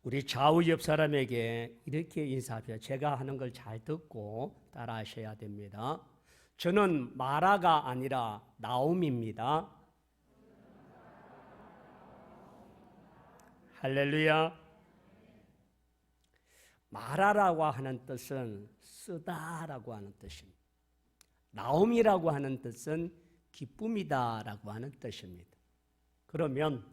우리 좌우 옆 사람에게 이렇게 인사하세요. 제가 하는 걸 잘 듣고 따라하셔야 됩니다. 저는 마라가 아니라 나옴입니다. 할렐루야. 마라라고 하는 뜻은 쓰다라고 하는 뜻입니다. 나옴이라고 하는 뜻은 기쁨이다라고 하는 뜻입니다. 그러면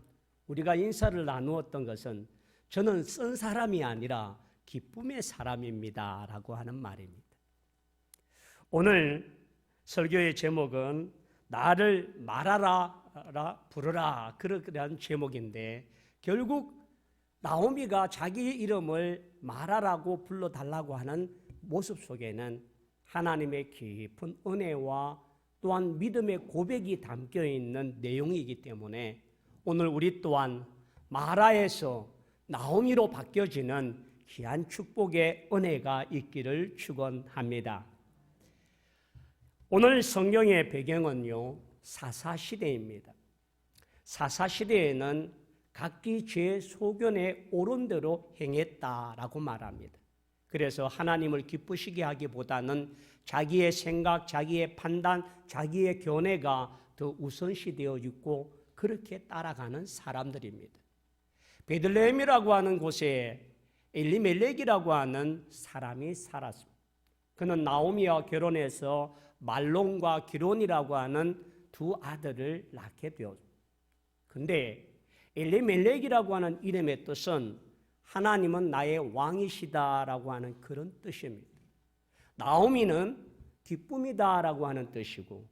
우리가 인사를 나누었던 것은 저는 쓴 사람이 아니라 기쁨의 사람입니다 라고 하는 말입니다. 오늘 설교의 제목은 나를 말하라 부르라 그런 제목인데 결국 나오미가 자기 이름을 말하라고 불러달라고 하는 모습 속에는 하나님의 깊은 은혜와 또한 믿음의 고백이 담겨있는 내용이기 때문에 오늘 우리 또한 마라에서 나오미로 바뀌어지는 귀한 축복의 은혜가 있기를 축원합니다. 오늘 성경의 배경은요 사사시대입니다. 사사시대에는 각기 제 소견에 옳은 대로 행했다라고 말합니다. 그래서 하나님을 기쁘시게 하기보다는 자기의 생각, 자기의 판단, 자기의 견해가 더 우선시되어 있고 그렇게 따라가는 사람들입니다. 베들레헴이라고 하는 곳에 엘리멜렉이라고 하는 사람이 살았습니다. 그는 나오미와 결혼해서 말론과 기론이라고 하는 두 아들을 낳게 되었습니다. 그런데 엘리멜렉이라고 하는 이름의 뜻은 하나님은 나의 왕이시다라고 하는 그런 뜻입니다. 나오미는 기쁨이다라고 하는 뜻이고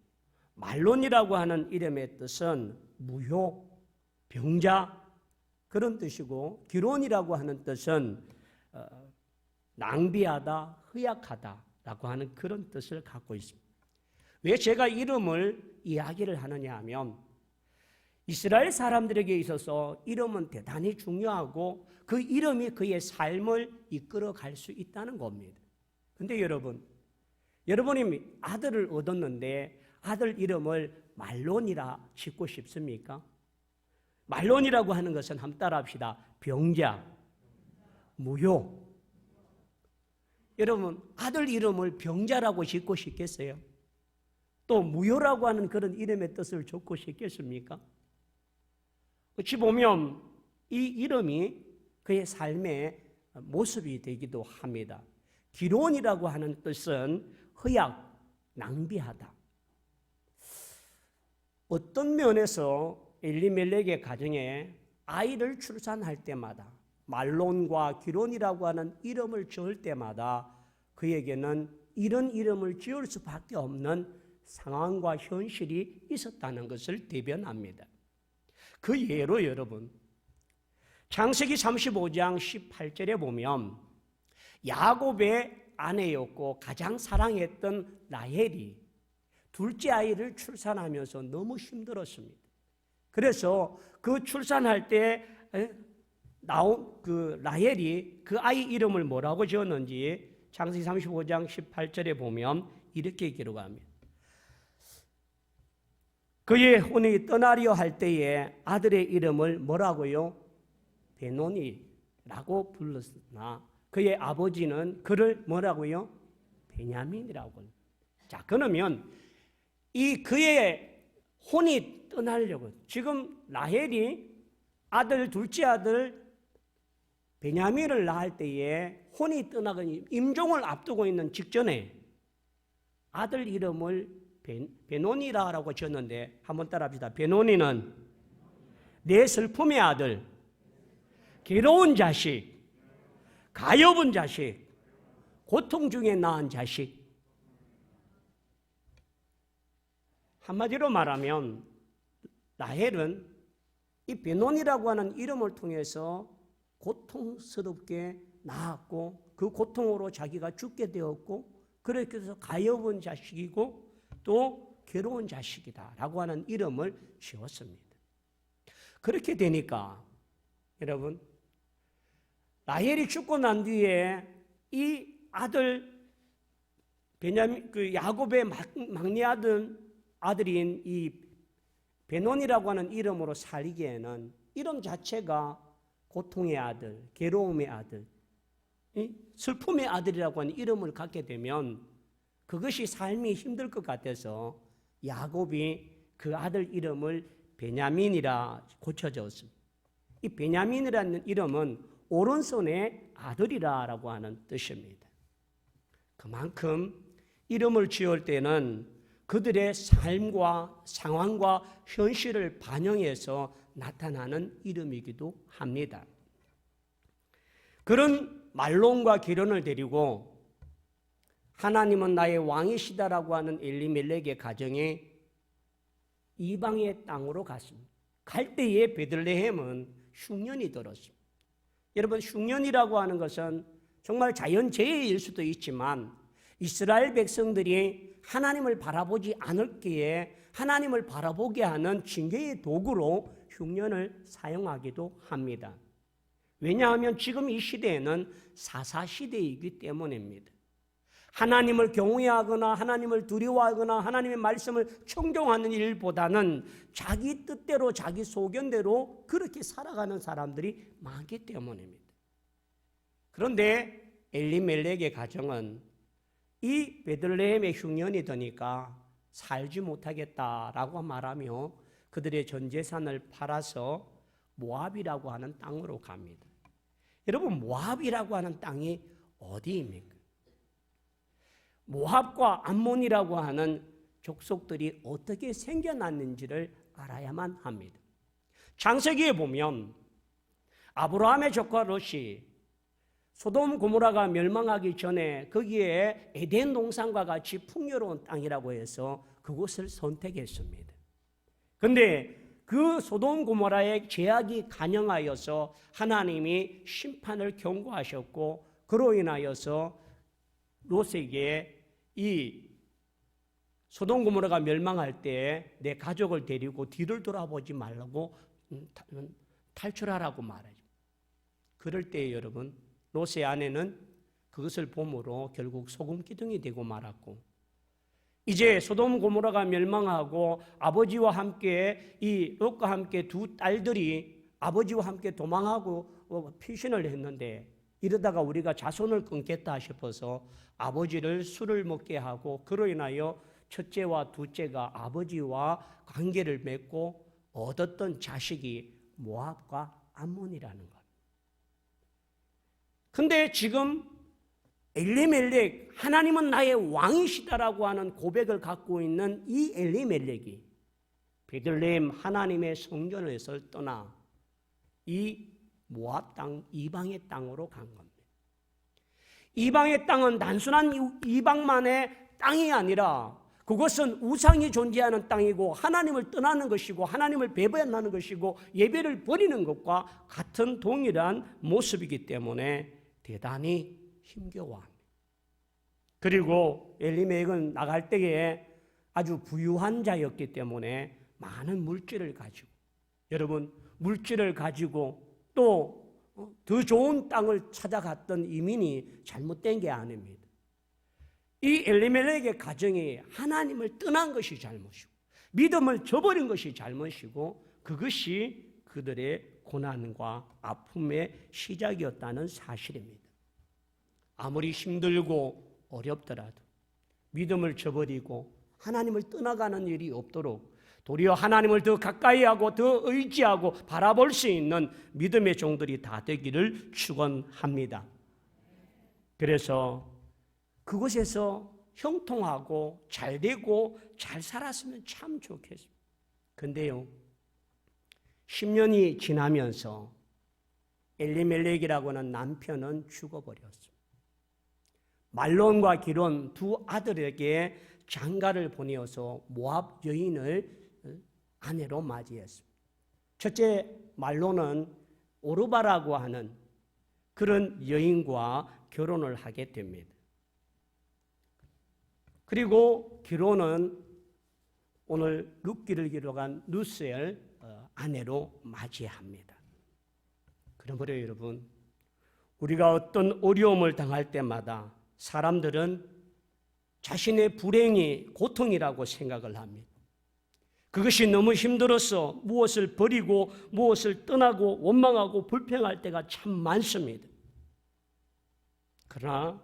말론이라고 하는 이름의 뜻은 무효, 병자 그런 뜻이고 기론이라고 하는 뜻은 낭비하다, 허약하다라고 하는 그런 뜻을 갖고 있습니다. 왜 제가 이름을 이야기를 하느냐 하면 이스라엘 사람들에게 있어서 이름은 대단히 중요하고 그 이름이 그의 삶을 이끌어 갈 수 있다는 겁니다. 그런데 여러분이 아들을 얻었는데 아들 이름을 말론이라 짓고 싶습니까? 말론이라고 하는 것은 한번 따라합시다. 병자, 무효. 여러분 아들 이름을 병자라고 짓고 싶겠어요? 또 무효라고 하는 그런 이름의 뜻을 적고 싶겠습니까? 어찌 보면 이 이름이 그의 삶의 모습이 되기도 합니다. 기론이라고 하는 뜻은 허약, 낭비하다. 어떤 면에서 엘리멜렉의 가정에 아이를 출산할 때마다 말론과 기론이라고 하는 이름을 지을 때마다 그에게는 이런 이름을 지을 수밖에 없는 상황과 현실이 있었다는 것을 대변합니다. 그 예로 여러분 창세기 35장 18절에 보면 야곱의 아내였고 가장 사랑했던 라헬이 둘째 아이를 출산하면서 너무 힘들었습니다. 그래서 그 출산할 때 나온 그 라헬이 그 아이 이름을 뭐라고 지었는지 창세기 35장 18절에 보면 이렇게 기록합니다. 그의 혼이 떠나려 할 때에 아들의 이름을 뭐라고요? 베노니라고 불렀으나 그의 아버지는 그를 뭐라고요? 베냐민이라고. 자, 그러면 이 그의 혼이 떠나려고 지금 라헬이 둘째 아들 베냐민을 낳을 때에 혼이 떠나고 임종을 앞두고 있는 직전에 아들 이름을 베노니라고 지었는데 한번 따라합시다. 베노니는 내 슬픔의 아들, 괴로운 자식, 가엾은 자식, 고통 중에 낳은 자식. 한마디로 말하면 라헬은 이 베논이라고 하는 이름을 통해서 고통스럽게 낳았고 그 고통으로 자기가 죽게 되었고 그렇게 해서 가엾은 자식이고 또 괴로운 자식이다라고 하는 이름을 지었습니다. 그렇게 되니까 여러분 라헬이 죽고 난 뒤에 이 아들 베냐민 그 야곱의 막내 아들인 이 베논이라고 하는 이름으로 살기에는 이름 자체가 고통의 아들, 괴로움의 아들, 슬픔의 아들이라고 하는 이름을 갖게 되면 그것이 삶이 힘들 것 같아서 야곱이 그 아들 이름을 베냐민이라 고쳐줬습니다. 이 베냐민이라는 이름은 오른손의 아들이라고 하는 뜻입니다. 그만큼 이름을 지을 때는 그들의 삶과 상황과 현실을 반영해서 나타나는 이름이기도 합니다. 그런 말론과 기론을 데리고 하나님은 나의 왕이시다라고 하는 엘리멜렉의 가정에 이방의 땅으로 갔습니다. 갈 때에 베들레헴은 흉년이 들었습니다. 여러분, 흉년이라고 하는 것은 정말 자연재해일 수도 있지만 이스라엘 백성들이 하나님을 바라보지 않을기에 하나님을 바라보게 하는 징계의 도구로 흉년을 사용하기도 합니다. 왜냐하면 지금 이 시대에는 사사시대이기 때문입니다. 하나님을 경외하거나 하나님을 두려워하거나 하나님의 말씀을 청종하는 일보다는 자기 뜻대로 자기 소견대로 그렇게 살아가는 사람들이 많기 때문입니다. 그런데 엘리멜렉의 가정은 이 베들레헴의 흉년이 드니까 살지 못하겠다라고 말하며 그들의 전 재산을 팔아서 모압이라고 하는 땅으로 갑니다. 여러분, 모압이라고 하는 땅이 어디입니까? 모압과 암몬이라고 하는 족속들이 어떻게 생겨났는지를 알아야만 합니다. 창세기에 보면 아브라함의 조카 롯이 소돔 고모라가 멸망하기 전에 거기에 에덴 동산과 같이 풍요로운 땅이라고 해서 그곳을 선택했습니다. 그런데 그 소돔 고모라의 죄악이 간영하여서 하나님이 심판을 경고하셨고 그로 인하여서 롯에게 이 소돔 고모라가 멸망할 때 내 가족을 데리고 뒤를 돌아보지 말라고 탈출하라고 말하죠. 그럴 때 여러분, 롯의 아내는 그것을 보므로 결국 소금 기둥이 되고 말았고, 이제 소돔 고모라가 멸망하고 아버지와 함께 이 롯과 함께 두 딸들이 아버지와 함께 도망하고 피신을 했는데, 이러다가 우리가 자손을 끊겠다 싶어서 아버지를 술을 먹게 하고 그로 인하여 첫째와 둘째가 아버지와 관계를 맺고 얻었던 자식이 모압과 암몬이라는 것. 근데 지금 엘리멜렉, 하나님은 나의 왕이시다라고 하는 고백을 갖고 있는 이 엘리멜렉이 베들레헴 하나님의 성전에서 떠나 이 모압 땅, 이방의 땅으로 간 겁니다. 이방의 땅은 단순한 이방만의 땅이 아니라 그것은 우상이 존재하는 땅이고 하나님을 떠나는 것이고 하나님을 배반하는 것이고 예배를 버리는 것과 같은 동일한 모습이기 때문에 대단히 힘겨워합니다. 그리고 엘리멜렉은 나갈 때에 아주 부유한 자였기 때문에 많은 물질을 가지고, 여러분, 물질을 가지고 또 더 좋은 땅을 찾아갔던 이민이 잘못된 게 아닙니다. 이 엘리멜렉의 가정이 하나님을 떠난 것이 잘못이고 믿음을 저버린 것이 잘못이고 그것이 그들의 고난과 아픔의 시작이었다는 사실입니다. 아무리 힘들고 어렵더라도 믿음을 저버리고 하나님을 떠나가는 일이 없도록 도리어 하나님을 더 가까이 하고 더 의지하고 바라볼 수 있는 믿음의 종들이 다 되기를 축원합니다. 그래서 그곳에서 형통하고 잘 되고 잘 살았으면 참 좋겠습니다. 근데요, 10년이 지나면서 엘리멜렉이라고 하는 남편은 죽어버렸습니다. 말론과 기론 두 아들에게 장가를 보내어서 모압 여인을 아내로 맞이했습니다. 첫째 말론은 오르바라고 하는 그런 여인과 결혼을 하게 됩니다. 그리고 기론은 오늘 룻기를 기록한 루스엘 아내로 맞이합니다. 그러므로 여러분, 우리가 어떤 어려움을 당할 때마다 사람들은 자신의 불행이 고통이라고 생각을 합니다. 그것이 너무 힘들어서 무엇을 버리고 무엇을 떠나고 원망하고 불평할 때가 참 많습니다. 그러나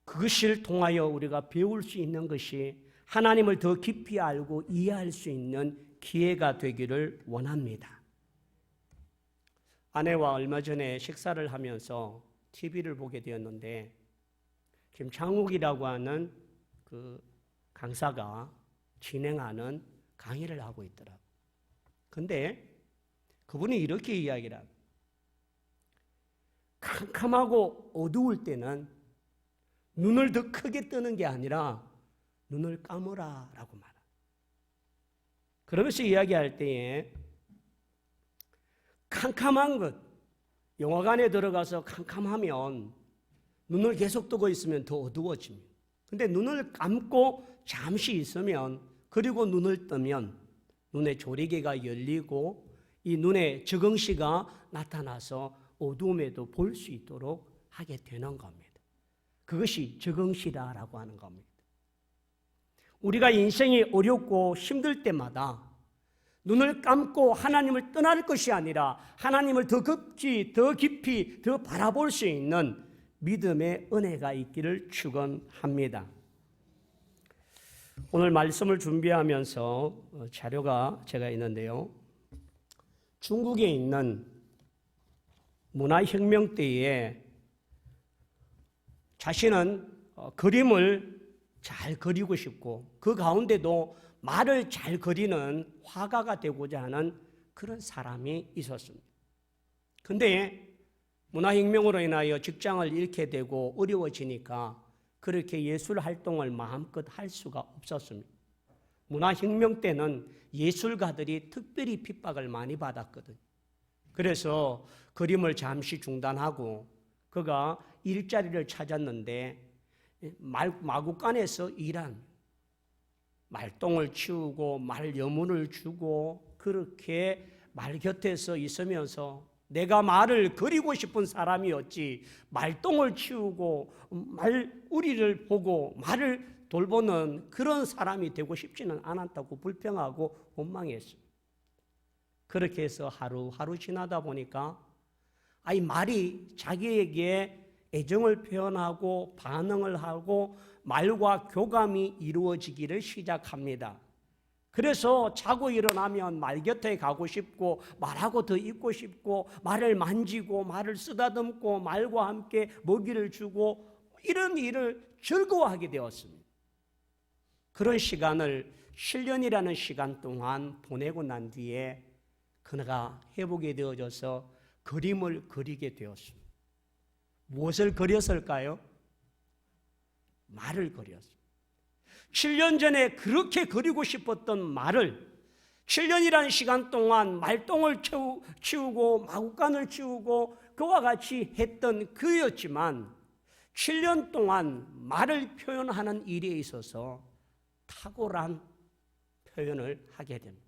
그것을 통하여 우리가 배울 수 있는 것이 하나님을 더 깊이 알고 이해할 수 있는 기회가 되기를 원합니다. 아내와 얼마 전에 식사를 하면서 TV를 보게 되었는데 김창욱이라고 하는 그 강사가 진행하는 강의를 하고 있더라고요. 근데 그분이 이렇게 이야기를 합니다. 캄캄하고 어두울 때는 눈을 더 크게 뜨는 게 아니라 눈을 감으라 라고 말합니다. 그러면서 이야기할 때에 캄캄한 것, 영화관에 들어가서 캄캄하면 눈을 계속 뜨고 있으면 더 어두워집니다. 근데 눈을 감고 잠시 있으면 그리고 눈을 뜨면 눈의 조리개가 열리고 이 눈에 적응시가 나타나서 어두움에도 볼 수 있도록 하게 되는 겁니다. 그것이 적응시라고 하는 겁니다. 우리가 인생이 어렵고 힘들 때마다 눈을 감고 하나님을 떠날 것이 아니라 하나님을 더 깊이 더 바라볼 수 있는 믿음의 은혜가 있기를 축원합니다. 오늘 말씀을 준비하면서 자료가 제가 있는데요. 중국에 있는 문화혁명 때에 자신은 그림을 잘 그리고 싶고 그 가운데도 말을 잘 그리는 화가가 되고자 하는 그런 사람이 있었습니다. 그런데 문화혁명으로 인하여 직장을 잃게 되고 어려워지니까 그렇게 예술 활동을 마음껏 할 수가 없었습니다. 문화혁명 때는 예술가들이 특별히 핍박을 많이 받았거든요. 그래서 그림을 잠시 중단하고 그가 일자리를 찾았는데 마구간에서 일한 말똥을 치우고 말 여문을 주고 그렇게 말 곁에서 있으면서 내가 말을 그리고 싶은 사람이었지 말똥을 치우고 말우리를 보고 말을 돌보는 그런 사람이 되고 싶지는 않았다고 불평하고 원망했습니다. 그렇게 해서 하루하루 지나다 보니까 말이 자기에게 애정을 표현하고 반응을 하고 말과 교감이 이루어지기를 시작합니다. 그래서 자고 일어나면 말 곁에 가고 싶고 말하고 더 있고 싶고 말을 만지고 말을 쓰다듬고 말과 함께 먹이를 주고 이런 일을 즐거워하게 되었습니다. 그런 시간을 7년이라는 시간 동안 보내고 난 뒤에 그가 회복이 되어져서 그림을 그리게 되었습니다. 무엇을 그렸을까요? 말을 그렸습니다. 7년 전에 그렇게 그리고 싶었던 말을 7년이라는 시간 동안 말똥을 치우고 마구간을 치우고 그와 같이 했던 그였지만 7년 동안 말을 표현하는 일에 있어서 탁월한 표현을 하게 됩니다.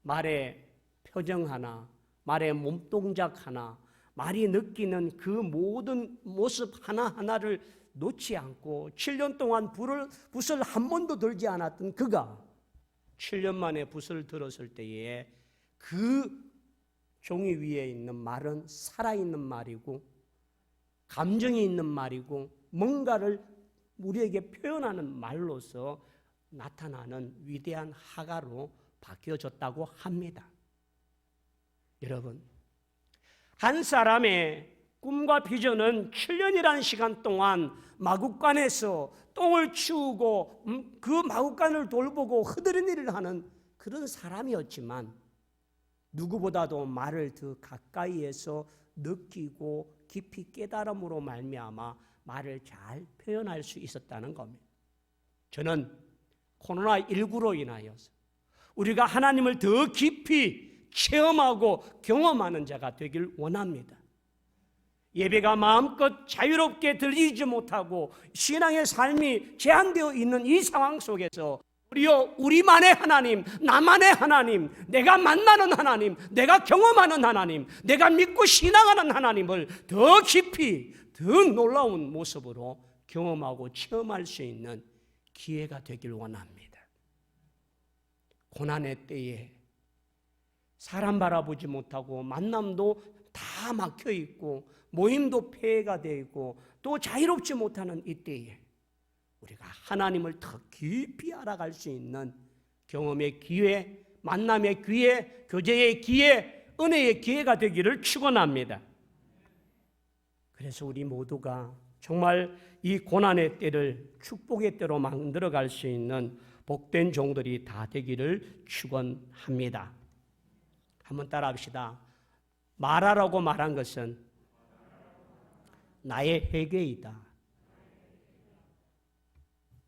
말의 표정 하나, 말의 몸동작 하나, 말이 느끼는 그 모든 모습 하나하나를 놓지 않고 7년 동안 붓을 한 번도 들지 않았던 그가 7년 만에 붓을 들었을 때에 그 종이 위에 있는 말은 살아있는 말이고 감정이 있는 말이고 뭔가를 우리에게 표현하는 말로서 나타나는 위대한 화가로 바뀌어졌다고 합니다. 여러분, 한 사람의 꿈과 비전은 7년이라는 시간 동안 마구간에서 똥을 치우고 그 마구간을 돌보고 흐드러진 일을 하는 그런 사람이었지만 누구보다도 말을 더 가까이에서 느끼고 깊이 깨달음으로 말미암아 말을 잘 표현할 수 있었다는 겁니다. 저는 코로나19로 인하여서 우리가 하나님을 더 깊이 체험하고 경험하는 자가 되길 원합니다. 예배가 마음껏 자유롭게 들리지 못하고 신앙의 삶이 제한되어 있는 이 상황 속에서 우리만의 하나님, 나만의 하나님, 내가 만나는 하나님, 내가 경험하는 하나님, 내가 믿고 신앙하는 하나님을 더 깊이, 더 놀라운 모습으로 경험하고 체험할 수 있는 기회가 되길 원합니다. 고난의 때에 사람 바라보지 못하고 만남도 다 막혀 있고 모임도 폐해가 되어 있고 또 자유롭지 못하는 이때에 우리가 하나님을 더 깊이 알아갈 수 있는 경험의 기회, 만남의 기회, 교제의 기회, 은혜의 기회가 되기를 축원합니다. 그래서 우리 모두가 정말 이 고난의 때를 축복의 때로 만들어갈 수 있는 복된 종들이 다 되기를 축원합니다. 한번 따라합시다. 말하라고 말한 것은 나의 회개이다.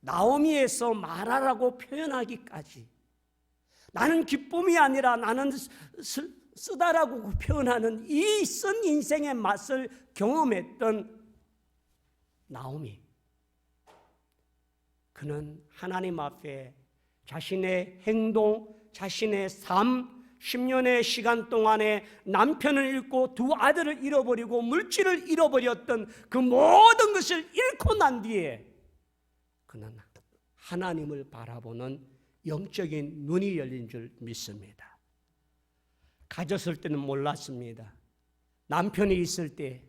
나오미에서 말하라고 표현하기까지 나는 기쁨이 아니라 나는 쓰다라고 표현하는 이 쓴 인생의 맛을 경험했던 나오미, 그는 하나님 앞에 자신의 행동, 자신의 삶, 10년의 시간 동안에 남편을 잃고 두 아들을 잃어버리고 물질을 잃어버렸던 그 모든 것을 잃고 난 뒤에 그는 하나님을 바라보는 영적인 눈이 열린 줄 믿습니다. 가졌을 때는 몰랐습니다. 남편이 있을 때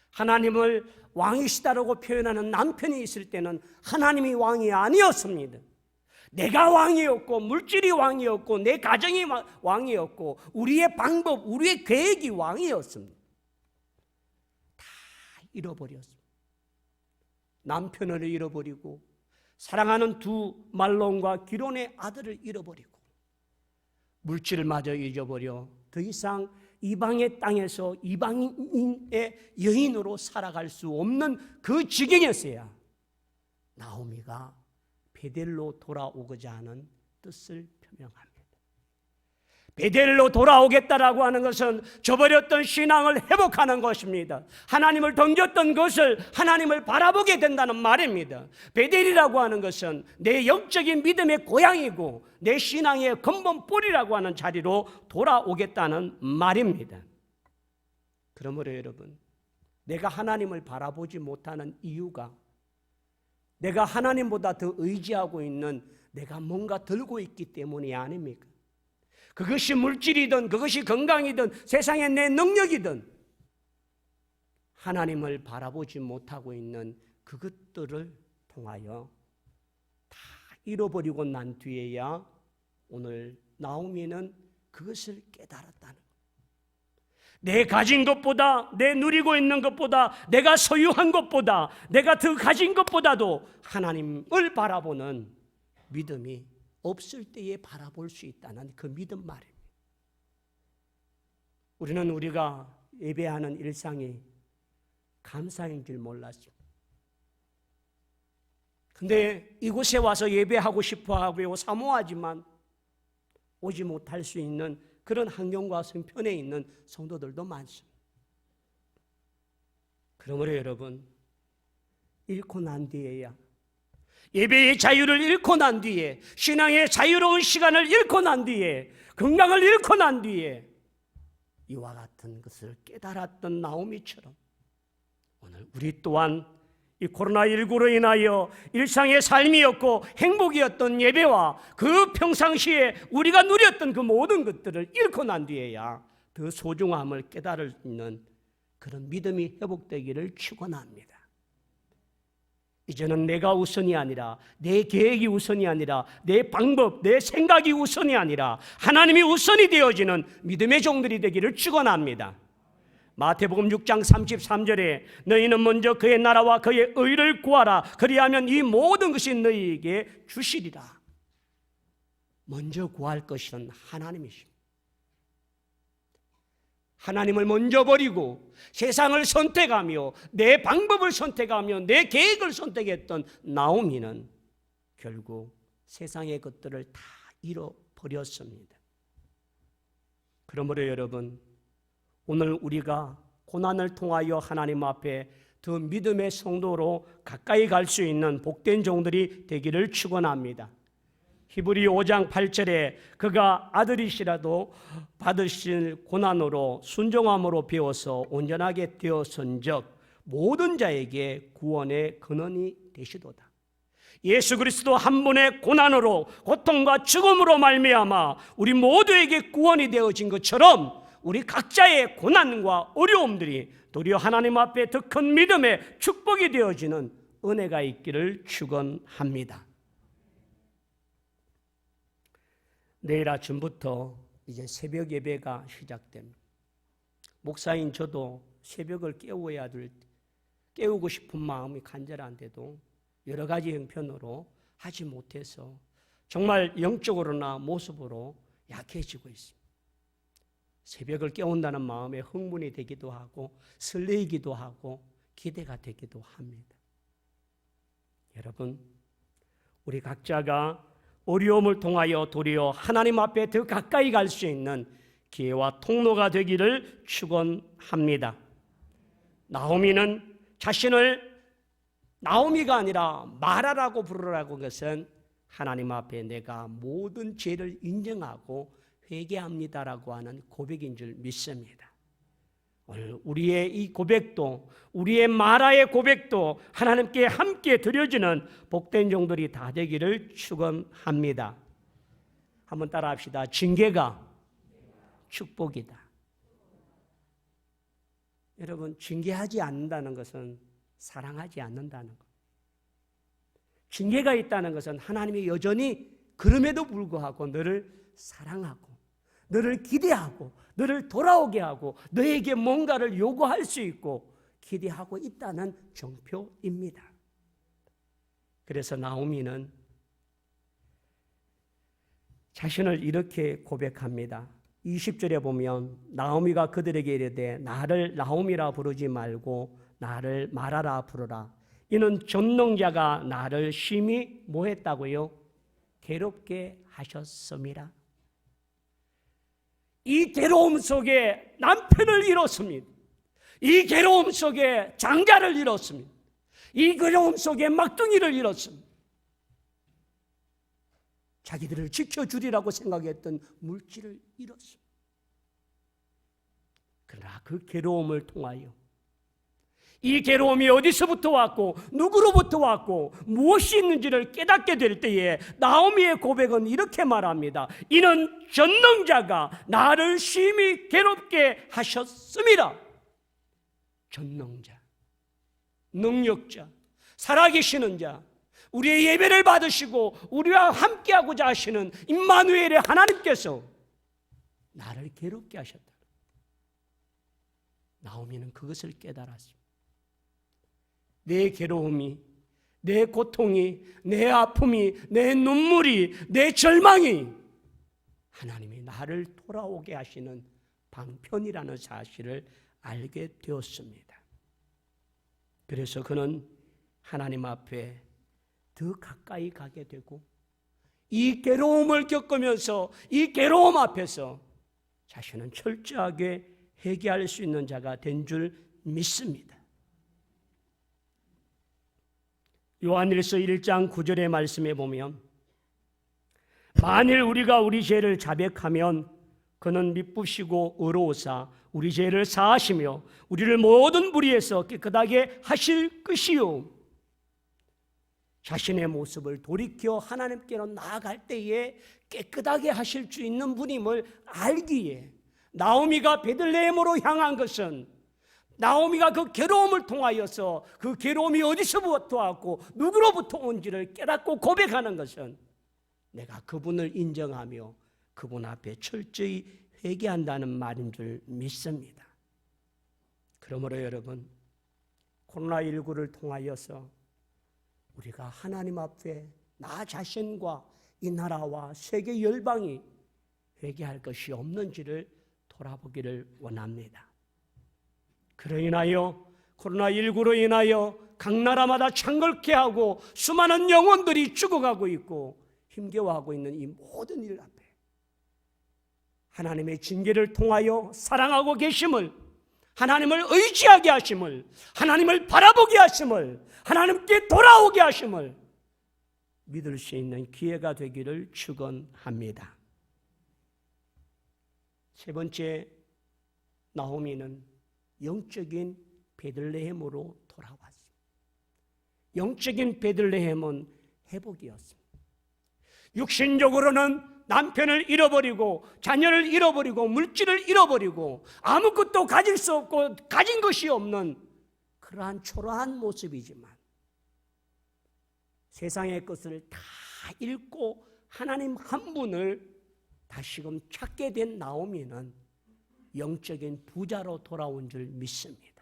하나님을 왕이시다라고 표현하는 남편이 있을 때는 하나님이 왕이 아니었습니다. 내가 왕이었고 물질이 왕이었고 내 가정이 왕이었고 우리의 방법, 우리의 계획이 왕이었습니다. 다 잃어버렸습니다. 남편을 잃어버리고 사랑하는 두 말론과 기론의 아들을 잃어버리고 물질마저 잊어버려 더 이상 이방의 땅에서 이방인의 여인으로 살아갈 수 없는 그 지경이었어야 나오미가 베델로 돌아오고자 하는 뜻을 표명합니다. 베델로 돌아오겠다라고 하는 것은 저버렸던 신앙을 회복하는 것입니다. 하나님을 던졌던 것을 하나님을 바라보게 된다는 말입니다. 베델이라고 하는 것은 내 영적인 믿음의 고향이고 내 신앙의 근본 뿌리라고 하는 자리로 돌아오겠다는 말입니다. 그러므로 여러분, 내가 하나님을 바라보지 못하는 이유가 내가 하나님보다 더 의지하고 있는 내가 뭔가 들고 있기 때문이 아닙니까? 그것이 물질이든 그것이 건강이든 세상의 내 능력이든 하나님을 바라보지 못하고 있는 그것들을 통하여 다 잃어버리고 난 뒤에야 오늘 나오미는 그것을 깨달았다는 거예요. 내 가진 것보다, 내 누리고 있는 것보다, 내가 소유한 것보다, 내가 더 가진 것보다도 하나님을 바라보는 믿음이 없을 때에 바라볼 수 있다는 그 믿음 말입니다. 우리는 우리가 예배하는 일상이 감사인 줄 몰랐습니다. 근데 이곳에 와서 예배하고 싶어 하고 사모하지만 오지 못할 수 있는 그런 환경과 성편에 있는 성도들도 많습니다. 그러므로 여러분, 잃고 난 뒤에야 예배의 자유를 잃고 난 뒤에 신앙의 자유로운 시간을 잃고 난 뒤에 건강을 잃고 난 뒤에 이와 같은 것을 깨달았던 나오미처럼 오늘 우리 또한 이 코로나19로 인하여 일상의 삶이었고 행복이었던 예배와 그 평상시에 우리가 누렸던 그 모든 것들을 잃고 난 뒤에야 더 소중함을 깨달을 있는 그런 믿음이 회복되기를 축원합니다. 이제는 내가 우선이 아니라 내 계획이 우선이 아니라 내 방법, 내 생각이 우선이 아니라 하나님이 우선이 되어지는 믿음의 종들이 되기를 축원합니다. 마태복음 6장 33절에 너희는 먼저 그의 나라와 그의 의를 구하라. 그리하면 이 모든 것이 너희에게 주시리라. 먼저 구할 것은 하나님이십니다. 하나님을 먼저 버리고 세상을 선택하며 내 방법을 선택하며 내 계획을 선택했던 나오미는 결국 세상의 것들을 다 잃어버렸습니다. 그러므로 여러분, 오늘 우리가 고난을 통하여 하나님 앞에 더 믿음의 성도로 가까이 갈 수 있는 복된 종들이 되기를 축원합니다. 히브리 5장 8절에 그가 아들이시라도 받으실 고난으로 순종함으로 배워서 온전하게 되었은즉 모든 자에게 구원의 근원이 되시도다. 예수 그리스도 한 분의 고난으로, 고통과 죽음으로 말미암아 우리 모두에게 구원이 되어진 것처럼 우리 각자의 고난과 어려움들이 도리어 하나님 앞에 더 큰 믿음의 축복이 되어지는 은혜가 있기를 축원합니다. 내일 아침부터 이제 새벽 예배가 시작됩니다. 목사인 저도 새벽을 깨우고 싶은 마음이 간절한데도 여러 가지 형편으로 하지 못해서 정말 영적으로나 모습으로 약해지고 있습니다. 새벽을 깨운다는 마음에 흥분이 되기도 하고 설레이기도 하고 기대가 되기도 합니다. 여러분, 우리 각자가 어려움을 통하여 도리어 하나님 앞에 더 가까이 갈 수 있는 기회와 통로가 되기를 축원합니다. 나오미는 자신을 나오미가 아니라 마라라고 부르라고 것은 하나님 앞에 내가 모든 죄를 인정하고 회개합니다라고 하는 고백인 줄 믿습니다. 오늘 우리의 이 고백도, 우리의 마라의 고백도 하나님께 함께 드려지는 복된 종들이 다 되기를 축원합니다. 한번 따라합시다. 징계가 축복이다. 여러분, 징계하지 않는다는 것은 사랑하지 않는다는 것. 징계가 있다는 것은 하나님이 여전히 그럼에도 불구하고 너를 사랑하고 너를 기대하고 너를 돌아오게 하고 너에게 뭔가를 요구할 수 있고 기대하고 있다는 정표입니다. 그래서 나오미는 자신을 이렇게 고백합니다. 20절에 보면 나오미가 그들에게 이르되 나를 나오미라 부르지 말고 나를 마라라 부르라. 이는 전능자가 나를 심히 뭐 했다고요? 괴롭게 하셨습니다. 이 괴로움 속에 남편을 잃었습니다. 이 괴로움 속에 장자를 잃었습니다. 이 괴로움 속에 막둥이를 잃었습니다. 자기들을 지켜주리라고 생각했던 물질을 잃었습니다. 그러나 그 괴로움을 통하여 이 괴로움이 어디서부터 왔고 누구로부터 왔고 무엇이 있는지를 깨닫게 될 때에 나오미의 고백은 이렇게 말합니다. 이는 전능자가 나를 심히 괴롭게 하셨습니다. 전능자, 능력자, 살아계시는 자, 우리의 예배를 받으시고 우리와 함께하고자 하시는 임마누엘의 하나님께서 나를 괴롭게 하셨다. 나오미는 그것을 깨달았습니다. 내 괴로움이, 내 고통이, 내 아픔이, 내 눈물이, 내 절망이 하나님이 나를 돌아오게 하시는 방편이라는 사실을 알게 되었습니다. 그래서 그는 하나님 앞에 더 가까이 가게 되고 이 괴로움을 겪으면서 이 괴로움 앞에서 자신은 철저하게 회개할 수 있는 자가 된 줄 믿습니다. 요한일서 1장 9절의 말씀에 보면 만일 우리가 우리 죄를 자백하면 그는 미쁘시고 의로우사 우리 죄를 사하시며 우리를 모든 불의에서 깨끗하게 하실 것이요. 자신의 모습을 돌이켜 하나님께로 나아갈 때에 깨끗하게 하실 수 있는 분임을 알기에 나오미가 베들레헴으로 향한 것은 나오미가 그 괴로움을 통하여서 그 괴로움이 어디서부터 왔고 누구로부터 온지를 깨닫고 고백하는 것은 내가 그분을 인정하며 그분 앞에 철저히 회개한다는 말인 줄 믿습니다. 그러므로 여러분, 코로나19를 통하여서 우리가 하나님 앞에 나 자신과 이 나라와 세계 열방이 회개할 것이 없는지를 돌아보기를 원합니다. 그로 인하여 코로나19로 인하여 각 나라마다 창궐케 하고 수많은 영혼들이 죽어가고 있고 힘겨워하고 있는 이 모든 일 앞에 하나님의 징계를 통하여 사랑하고 계심을, 하나님을 의지하게 하심을, 하나님을 바라보게 하심을, 하나님께 돌아오게 하심을 믿을 수 있는 기회가 되기를 축원합니다. 세 번째, 나오미는 영적인 베들레헴으로 돌아왔습니다. 영적인 베들레헴은 회복이었습니다. 육신적으로는 남편을 잃어버리고 자녀를 잃어버리고 물질을 잃어버리고 아무것도 가질 수 없고 가진 것이 없는 그러한 초라한 모습이지만 세상의 것을 다 잃고 하나님 한 분을 다시금 찾게 된 나오미는 영적인 부자로 돌아온 줄 믿습니다.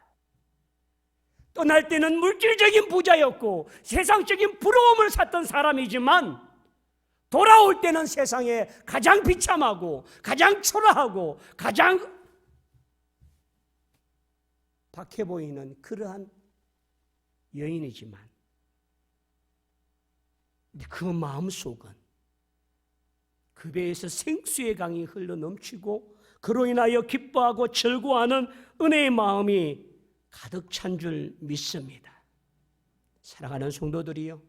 떠날 때는 물질적인 부자였고 세상적인 부러움을 샀던 사람이지만 돌아올 때는 세상에 가장 비참하고 가장 초라하고 가장 박해 보이는 그러한 여인이지만 그 마음속은 그 배에서 생수의 강이 흘러넘치고 그로 인하여 기뻐하고 즐거워하는 은혜의 마음이 가득 찬 줄 믿습니다. 사랑하는 성도들이요,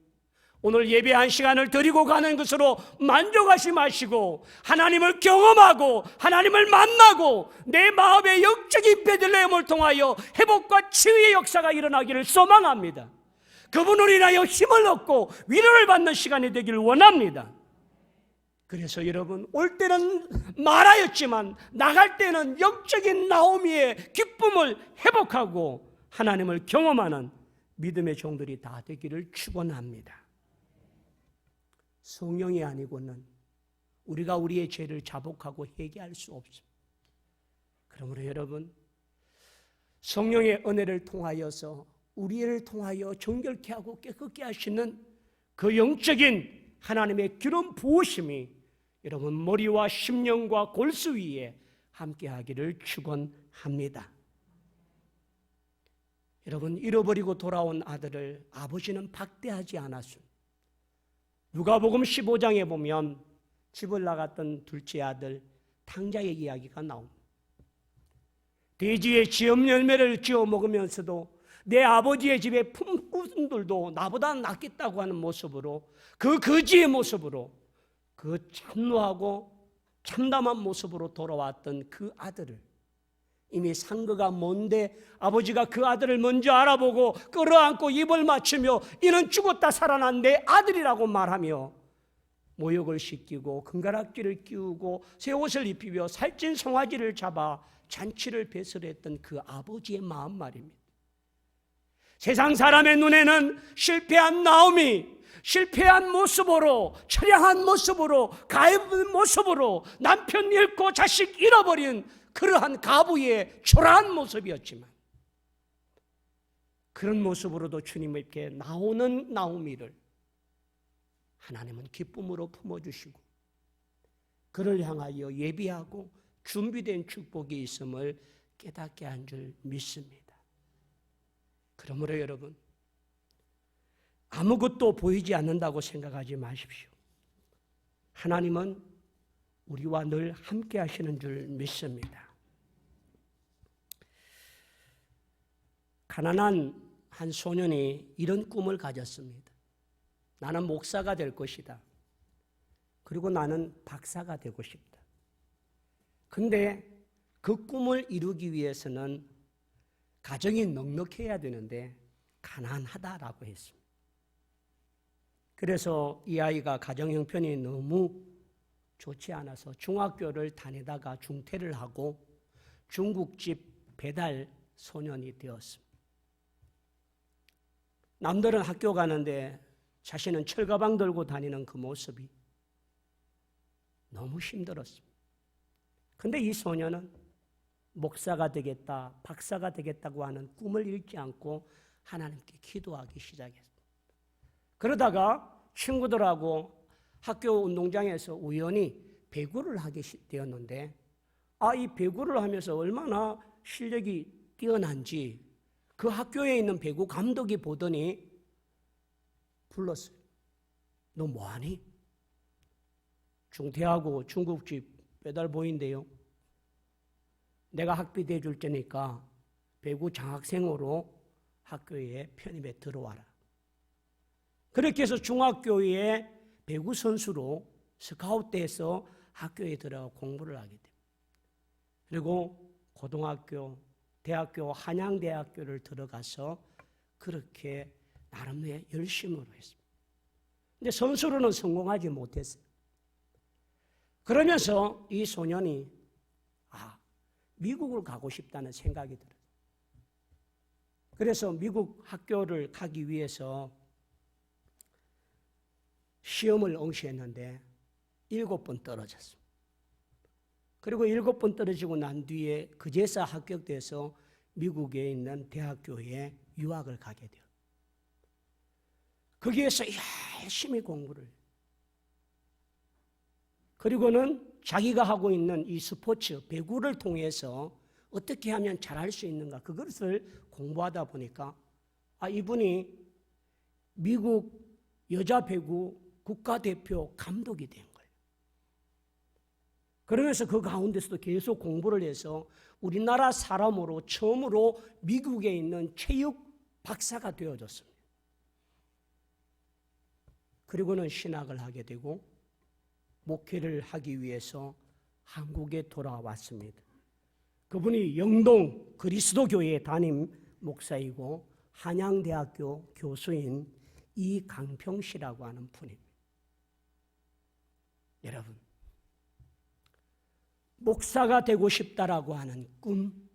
오늘 예배한 시간을 드리고 가는 것으로 만족하지 마시고 하나님을 경험하고 하나님을 만나고 내 마음의 영적인 베들레헴을 통하여 회복과 치유의 역사가 일어나기를 소망합니다. 그분을 인하여 힘을 얻고 위로를 받는 시간이 되기를 원합니다. 그래서 여러분, 올 때는 말하였지만 나갈 때는 영적인 나오미의 기쁨을 회복하고 하나님을 경험하는 믿음의 종들이 다 되기를 축원합니다. 성령이 아니고는 우리가 우리의 죄를 자복하고 회개할 수 없습니다. 그러므로 여러분, 성령의 은혜를 통하여서 우리를 통하여 정결케 하고 깨끗게 하시는 그 영적인 하나님의 기름 부으심이 여러분 머리와 심령과 골수 위에 함께하기를 축원합니다. 여러분, 잃어버리고 돌아온 아들을 아버지는 박대하지 않았습니다. 누가복음 15장에 보면 집을 나갔던 둘째 아들 탕자의 이야기가 나옵니다. 돼지의 지엄 열매를 지어 먹으면서도 내 아버지의 집의 품꾼들도 나보다 낫겠다고 하는 모습으로, 그 거지의 모습으로, 그 참노하고 참담한 모습으로 돌아왔던 그 아들을, 이미 상거가 먼데 아버지가 그 아들을 먼저 알아보고 끌어안고 입을 맞추며 이는 죽었다 살아난 내 아들이라고 말하며 모욕을 시키고 금가락지를 끼우고 새 옷을 입히며 살찐 송아지를 잡아 잔치를 배설했던 그 아버지의 마음 말입니다. 세상 사람의 눈에는 실패한 나오미, 실패한 모습으로, 처량한 모습으로, 가엾은 모습으로 남편 잃고 자식 잃어버린 그러한 가부의 초라한 모습이었지만 그런 모습으로도 주님께 나오는 나오미를 하나님은 기쁨으로 품어주시고 그를 향하여 예비하고 준비된 축복이 있음을 깨닫게 한 줄 믿습니다. 그러므로 여러분, 아무것도 보이지 않는다고 생각하지 마십시오. 하나님은 우리와 늘 함께 하시는 줄 믿습니다. 가난한 한 소년이 이런 꿈을 가졌습니다. 나는 목사가 될 것이다. 그리고 나는 박사가 되고 싶다. 근데 그 꿈을 이루기 위해서는 가정이 넉넉해야 되는데 가난하다라고 했습니다. 그래서 이 아이가 가정 형편이 너무 좋지 않아서 중학교를 다니다가 중퇴를 하고 중국집 배달 소년이 되었습니다. 남들은 학교 가는데 자신은 철가방 들고 다니는 그 모습이 너무 힘들었습니다. 근데 이 소년은 목사가 되겠다, 박사가 되겠다고 하는 꿈을 잃지 않고 하나님께 기도하기 시작했습니다. 그러다가 친구들하고 학교 운동장에서 우연히 배구를 하게 되었는데 이 배구를 하면서 얼마나 실력이 뛰어난지 그 학교에 있는 배구 감독이 보더니 불렀어요. 너 뭐하니? 중퇴하고 중국집 배달보인데요. 내가 학비 대줄 테니까 배구 장학생으로 학교에 편입에 들어와라. 그렇게 해서 중학교에 배구 선수로 스카웃돼서 학교에 들어가 공부를 하게 됩니다. 그리고 고등학교, 대학교, 한양대학교를 들어가서 그렇게 나름의 열심으로 했습니다. 근데 선수로는 성공하지 못했어요. 그러면서 이 소년이 미국을 가고 싶다는 생각이 들어요. 그래서 미국 학교를 가기 위해서 시험을 응시했는데 7번 떨어졌습니다. 그리고 7번 떨어지고 난 뒤에 그제서 합격돼서 미국에 있는 대학교에 유학을 가게 돼요. 거기에서 열심히 공부를 해요. 그리고는 자기가 하고 있는 이 스포츠, 배구를 통해서 어떻게 하면 잘할 수 있는가, 그것을 공부하다 보니까 이분이 미국 여자 배구 국가대표 감독이 된 거예요. 그러면서 그 가운데서도 계속 공부를 해서 우리나라 사람으로 처음으로 미국에 있는 체육 박사가 되어졌습니다. 그리고는 신학을 하게 되고 목회를 하기 위해서 한국에 돌아왔습니다. 그분이 영동 그리스도교회 담임 목사이고 한양대학교 교수인 이강평 씨라고 하는 분입니다. 여러분, 목사가 되고 싶다라고 하는 꿈,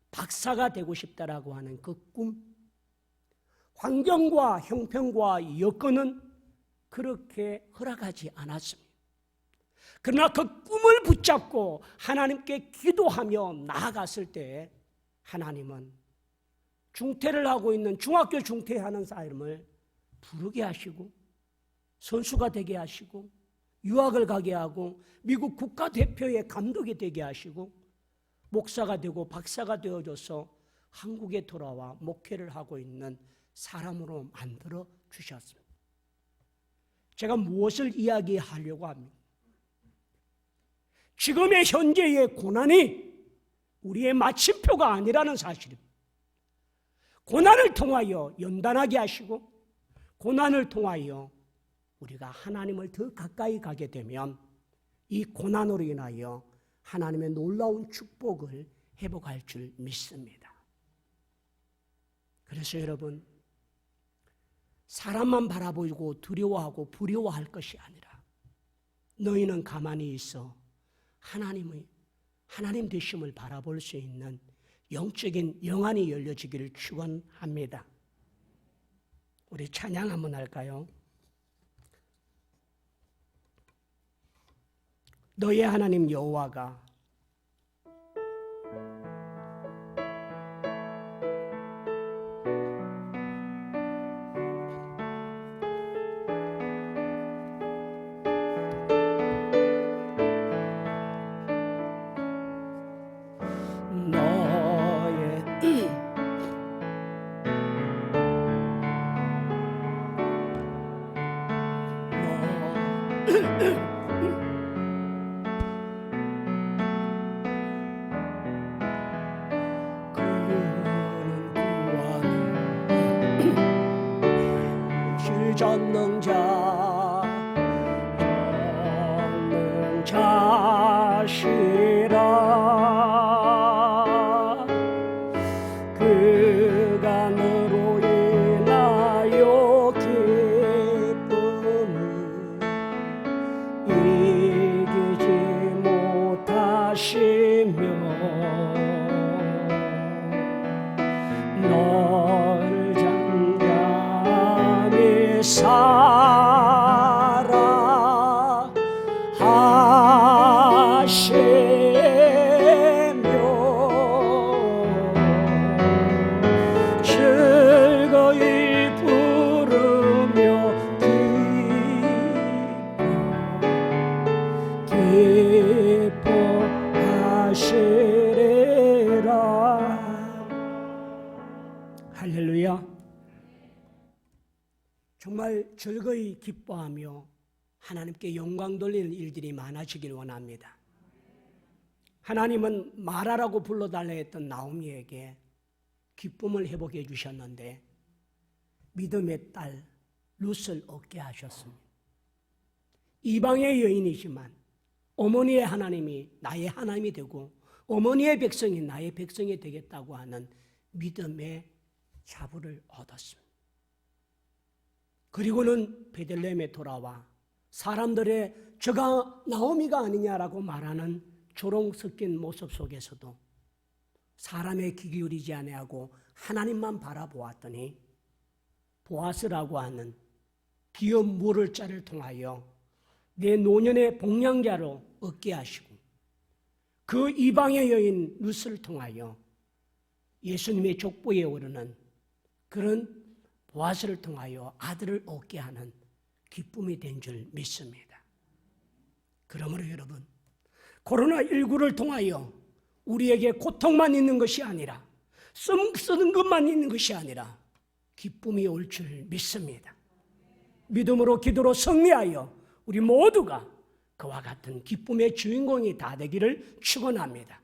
박사가 되고 싶다라고 하는 그 꿈, 환경과 형편과 여건은 그렇게 허락하지 않았습니다. 그러나 그 꿈을 붙잡고 하나님께 기도하며 나아갔을 때 하나님은 중퇴를 하고 있는 중학교 중퇴하는 사람을 부르게 하시고 선수가 되게 하시고 유학을 가게 하고 미국 국가대표의 감독이 되게 하시고 목사가 되고 박사가 되어져서 한국에 돌아와 목회를 하고 있는 사람으로 만들어 주셨습니다. 제가 무엇을 이야기하려고 합니까? 지금의 현재의 고난이 우리의 마침표가 아니라는 사실입니다. 고난을 통하여 연단하게 하시고 고난을 통하여 우리가 하나님을 더 가까이 가게 되면 이 고난으로 인하여 하나님의 놀라운 축복을 회복할 줄 믿습니다. 그래서 여러분, 사람만 바라보고 두려워하고 부러워할 것이 아니라 너희는 가만히 있어 하나님 되심을 바라볼 수 있는 영적인 영안이 열려지기를 축원합니다. 우리 찬양 한번 할까요? 너의 하나님 여호와가 전능자시라 그가 너로 인하여 기쁨을 이기지 못하시며 너를 잠잠히 살아 하시며 즐거이 부르며 기뻐하시리라. 할렐루야. 정말 즐거이 기뻐하며 하나님께 영광 돌리는 일들이 많아지길 원합니다. 하나님은 마라라고 불러달라 했던 나오미에게 기쁨을 회복해 주셨는데 믿음의 딸 룻을 얻게 하셨습니다. 이방의 여인이지만 어머니의 하나님이 나의 하나님이 되고 어머니의 백성이 나의 백성이 되겠다고 하는 믿음의 자부를 얻었습니다. 그리고는 베들레헴에 돌아와 사람들의 저가 나오미가 아니냐라고 말하는 조롱 섞인 모습 속에서도 사람의 귀 기울이지 아니하고 하나님만 바라보았더니 보아스라고 하는 기업 물을 자를 통하여 내 노년의 복량자로 얻게 하시고 그 이방의 여인 룻을 통하여 예수님의 족보에 오르는 그런 보아스를 통하여 아들을 얻게 하는 기쁨이 된 줄 믿습니다. 그러므로 여러분, 코로나19를 통하여 우리에게 고통만 있는 것이 아니라 쓰는 것만 있는 것이 아니라 기쁨이 올 줄 믿습니다. 믿음으로 기도로 승리하여 우리 모두가 그와 같은 기쁨의 주인공이 다 되기를 축원합니다.